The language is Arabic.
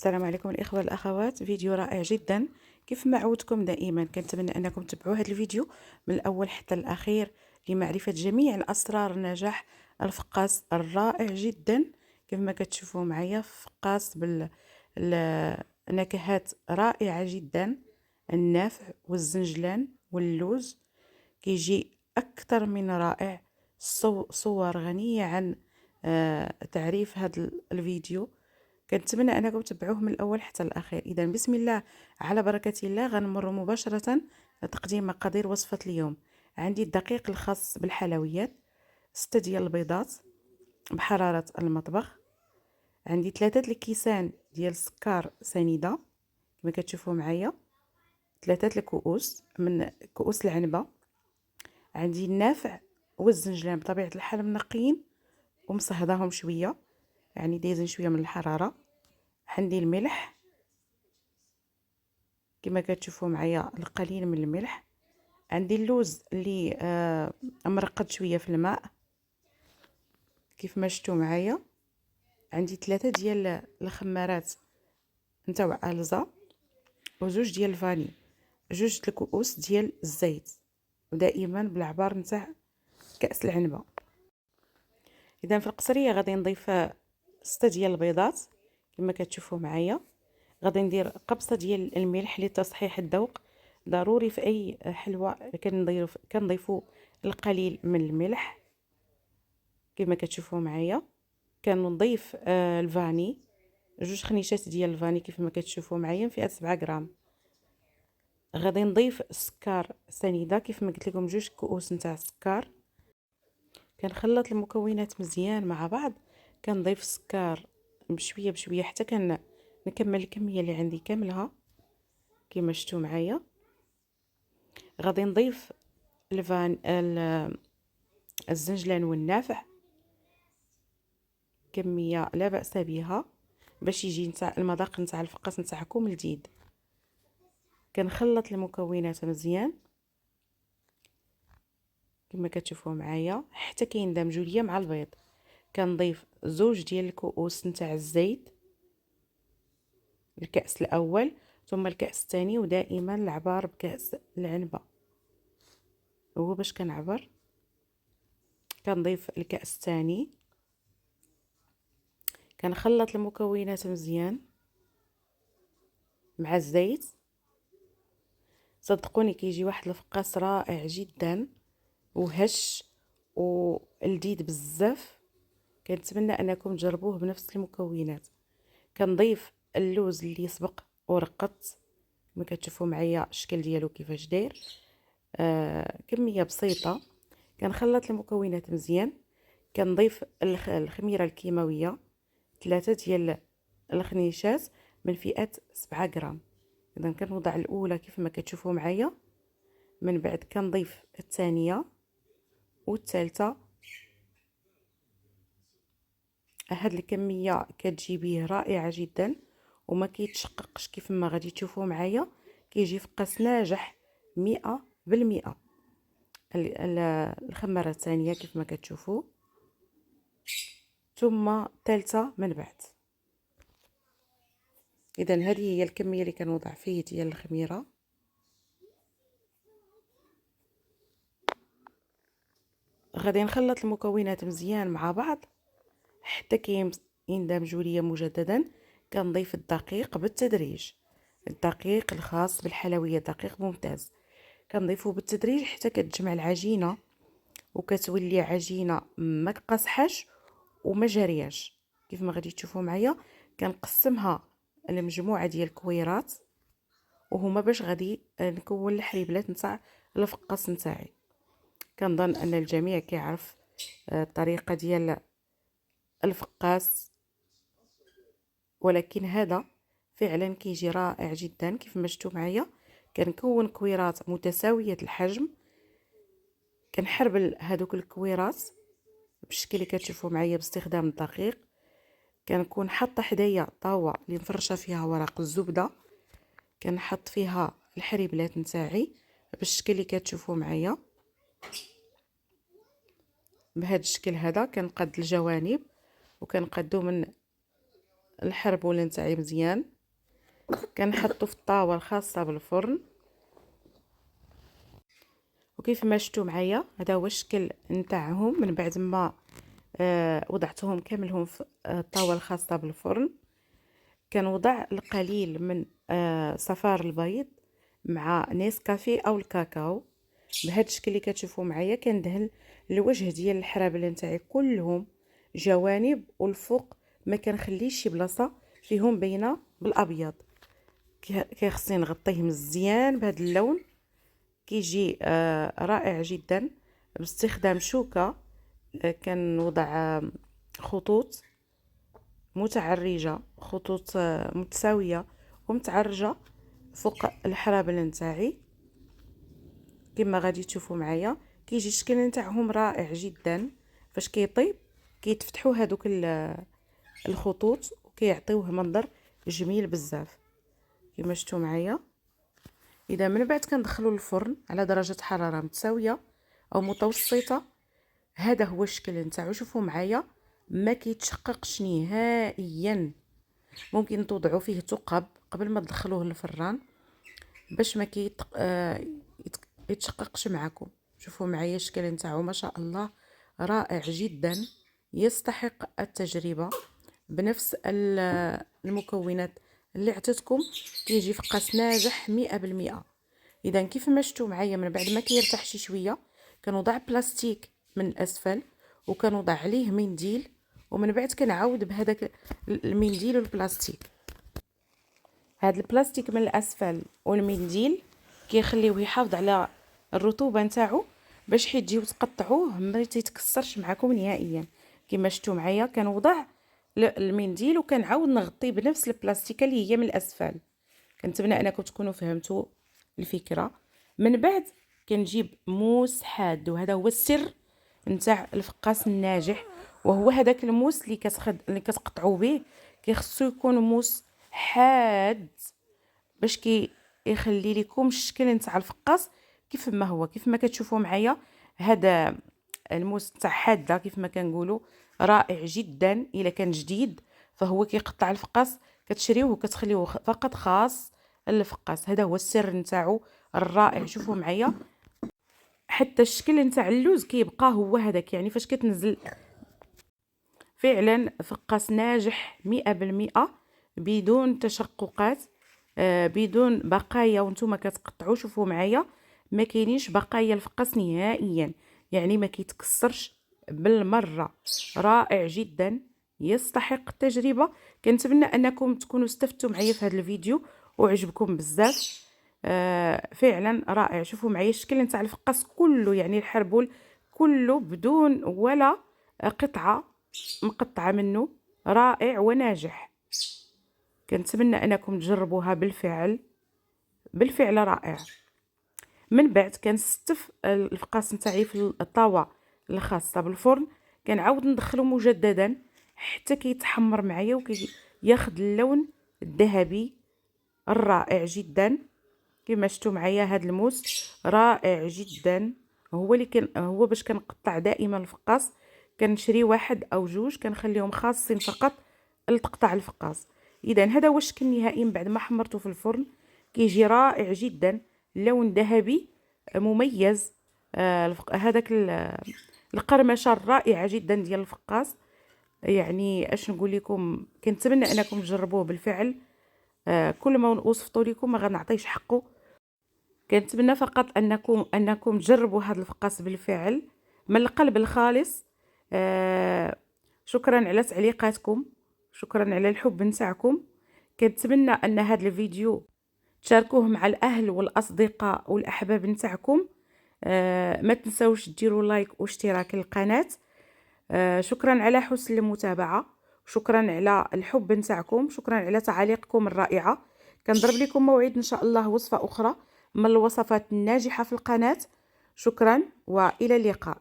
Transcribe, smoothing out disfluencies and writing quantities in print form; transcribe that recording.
السلام عليكم الإخوة والأخوات. فيديو رائع جدا. كيف ما عودتكم دائما كنتمنى أنكم تتابعوا هذا الفيديو من الأول حتى الأخير لمعرفة جميع الأسرار نجاح الفقاس الرائع جدا. كيف ما كتشوفوا معايا فقاس بالنكهات رائعة جدا، النافع والزنجلان واللوز كيجي أكثر من رائع. صور غنية عن تعريف هذا الفيديو. كنتمنى انكم تتبعوه من الاول حتى الاخير. اذا بسم الله على بركه الله غنمر مباشره لتقديم مقادير وصفه اليوم. عندي الدقيق الخاص بالحلويات، 6 ديال البيضات بحراره المطبخ، عندي 3 الكيسان ديال السكر سنيده كما كتشوفوا معايا، 3 الكؤوس من كؤوس العنبه، عندي النافع والزنجلان بطبيعه الحال منقيين ومصهداهم شويه، يعني دايزين شويه من الحراره، عندي الملح كما كتشوفوا معايا القليل من الملح، عندي اللوز اللي مرقد شويه في الماء كيف ما شفتوا معايا، عندي 3 ديال الخمارات نتاع الزا، وزوج ديال الفاني، جوج الكؤوس ديال الزيت، ودائما بالعبار نتاع كأس العنبه. اذا في القصريه غادي نضيف 6 ديال البيضات كما كتشوفوا معايا، غادي ندير قبصه ديال الملح لتصحيح الذوق. ضروري في اي حلوى كنضيفوا القليل من الملح كما كتشوفوا معايا. كنضيف الفاني، جوج خنيشات ديال الفاني كيف ما كتشوفوا معايا فيها 7 غرام. غادي نضيف السكر سنيده كيف ما قلت لكم، جوج كؤوس نتاع السكر. كنخلط المكونات مزيان مع بعض، كنضيف السكر بشويه بشويه حتى نكمل الكميه اللي عندي كاملها كما شفتوا معايا. غادي نضيف الزنجلان والنافع كميه لا باس بها باش يجي نتاع المذاق نتاع الفقاس نتاعكم لذيذ. كنخلط المكونات مزيان كما كتشوفوا معايا حتى كيندمجوا ليا مع البيض. كنضيف زوج ديال الكؤوس نتاع الزيت، الكأس الاول ثم الكأس الثاني، ودائما العبار بكأس العنبه. هو باش كنعبر كنضيف الكأس الثاني، كنخلط المكونات مزيان مع الزيت. صدقوني كيجي واحد الفقاس رائع جدا وهش ولذيذ بزاف. كنتمنى انكم تجربوه بنفس المكونات. كنضيف اللوز اللي سبق ورقدت كما كتشوفوا معايا الشكل ديالو كيفاش داير، كميه بسيطه. كنخلط المكونات مزيان، كنضيف الخميره الكيماويه 3 ديال الخنيشات من فئه 7 غرام. اذا كنوضع الاولى كيف ما كتشوفوا معايا، من بعد كنضيف الثانيه والثالثه. هاد الكميه كتجي به رائعه جدا وما كيتشققش كيف ما غادي تشوفوا معايا. كيجي فقاس ناجح 100%. الخماره الثانيه كيف ما كتشوفوا، ثم الثالثه من بعد. اذا هذه هي الكميه اللي كنوضع فيه ديال الخميره. غادي نخلط المكونات مزيان مع بعض حتى يندمجوا ليا مجددا. كنضيف الدقيق بالتدريج، الدقيق الخاص بالحلويات دقيق ممتاز، كنضيفه بالتدريج حتى كتجمع العجينه وكتولي عجينه ما قاصحاش وما جارياش كيف ما غادي تشوفوا معايا. كنقسمها لمجموعه ديال الكويرات، وهما باش غادي نكون الحليبلات نتاع الفقاس نتاعي. كنظن ان الجميع كيعرف الطريقه ديال الفقاس، ولكن هذا فعلا كيجي رائع جدا. كيف ما شفتوا معايا كنكون كويرات متساويه الحجم، كنحربل هذوك الكويرات بالشكل اللي كتشوفوا معايا باستخدام الدقيق. كنكون حاطه حدايا طاوه اللي مفرشه فيها ورق الزبده، كنحط فيها الحريبلات نتاعي بالشكل اللي كتشوفوا معايا بهذا الشكل هذا. كنقاد الجوانب وكنقادو من الحربول نتاعي مزيان، كنحطو في الطاوه الخاصه بالفرن. وكيف ما شفتوا معايا هذا هو الشكل نتاعهم من بعد ما وضعتهم كاملهم في الطاوه الخاصه بالفرن. كنوضع القليل من صفار البيض مع نيسكافيه او الكاكاو بهذا الشكل اللي كتشوفوا معايا. كندهن الوجه ديال الحرابل نتاعي كلهم جوانب والفوق، ما كنخليش شي بلاصه فيهم باينه بالابيض. كيخصني نغطيه مزيان بهذا اللون، كيجي رائع جدا. باستخدام شوكه كنوضع خطوط متعرجه، خطوط متساويه ومتعرجه فوق الحرابل نتاعي كما غادي تشوفوا معايا. كيجي الشكل نتاعهم رائع جدا. فاش كيطيب كيتفتحوا هذوك الخطوط وكيعطيوه منظر جميل بزاف كما شفتوا معايا. اذا من بعد كندخلوا الفرن على درجه حراره متساويه او متوسطه. هذا هو الشكل نتاعو، شوفوا معايا ما كيتشققش نهائيا. ممكن توضعوا فيه ثقب قبل ما تدخلوه للفران باش ما يتشققش معكم. شوفوا معايا الشكل نتاعو ما شاء الله رائع جدا، يستحق التجربه. بنفس المكونات اللي عطيتكم كيجي فقاس ناجح 100%. اذا كيف ما شفتوا معايا من بعد ما كيرتاح شي شويه كنوضع بلاستيك من الاسفل وكنوضع عليه منديل، ومن بعد كنعاود بهذاك المنديل والبلاستيك. هذا البلاستيك من الاسفل والمنديل كيخليوه يحافظ على الرطوبه نتاعو باش حيت تجيو تقطعوه ما تيتكسرش معكم نهائيا. كما شفتوا معايا كنوضع المنديل وكنعاود نغطيه بنفس البلاستيكه اللي هي من الاسفل. كنتمنى انكم تكونوا فهمتوا الفكره. من بعد كنجيب موس حاد، وهذا هو السر نتاع الفقاس الناجح، وهو هذاك الموس اللي كتقطعوا به كيخصو يكون موس حاد باش يخلي لكم الشكل نتاع الفقاس كيف ما هو. كيف ما كتشوفوا معايا هذا الموس تاع حاده كيف ما كنقولوا رائع جدا. الا كان جديد فهو كيقطع الفقاس، كتشريوه وكتخليوه فقط خاص الفقاس. هذا هو السر نتاعو الرائع. شوفوا معايا حتى الشكل نتاع اللوز كيبقى هو هذاك، يعني فاش كتنزل فعلا فقاس ناجح 100% بدون تشققات، بدون بقايا وانتم كتقطعوا. شوفوا معايا ما كاينينش بقايا الفقاس نهائيا، يعني ما كيتكسرش بالمره. رائع جدا، يستحق التجربه. كنتمنى انكم تكونوا استفدتوا معايا في هذا الفيديو وعجبكم بزاف. فعلا رائع. شوفوا معايا الشكل نتاع الفقاس كله، يعني الحربول كله بدون ولا قطعه مقطعه منه، رائع وناجح. كنتمنى انكم تجربوها بالفعل رائع. من بعد كنستف الفقاس نتاعي في الطاوه الخاصه بالفرن، كنعاود ندخله مجددا حتى كيتحمر معايا وكياخذ اللون الذهبي الرائع جدا. كما شفتوا معايا هذا الموس رائع جدا. هو باش كنقطع دائما الفقاس كنشري واحد او جوج كنخليهم خاصين فقط لتقطع الفقاس. اذا هذا هو الشكل النهائي من بعد ما حمرته في الفرن. كيجي رائع جدا، لون ذهبي مميز. هذاك القرمشه الرائعه جدا ديال الفقاس. يعني اش نقول لكم، كنتمنى انكم تجربوه بالفعل. كل ما وصفتوا لكم ما غنعطيش حقه. كنتمنى فقط انكم تجربوا هذا الفقاس بالفعل من القلب الخالص. شكرا على تعليقاتكم، شكرا على الحب نتاعكم. كنتمنى ان هذا الفيديو تشاركوه مع الاهل والاصدقاء والاحباب نتاعكم. ما تنسوش ديروا لايك واشتراك للقناه. شكرا على حسن المتابعه، شكرا على الحب نتاعكم، شكرا على تعاليقكم الرائعه. كنضرب لكم موعد ان شاء الله وصفه اخرى من الوصفات الناجحه في القناه. شكرا والى اللقاء.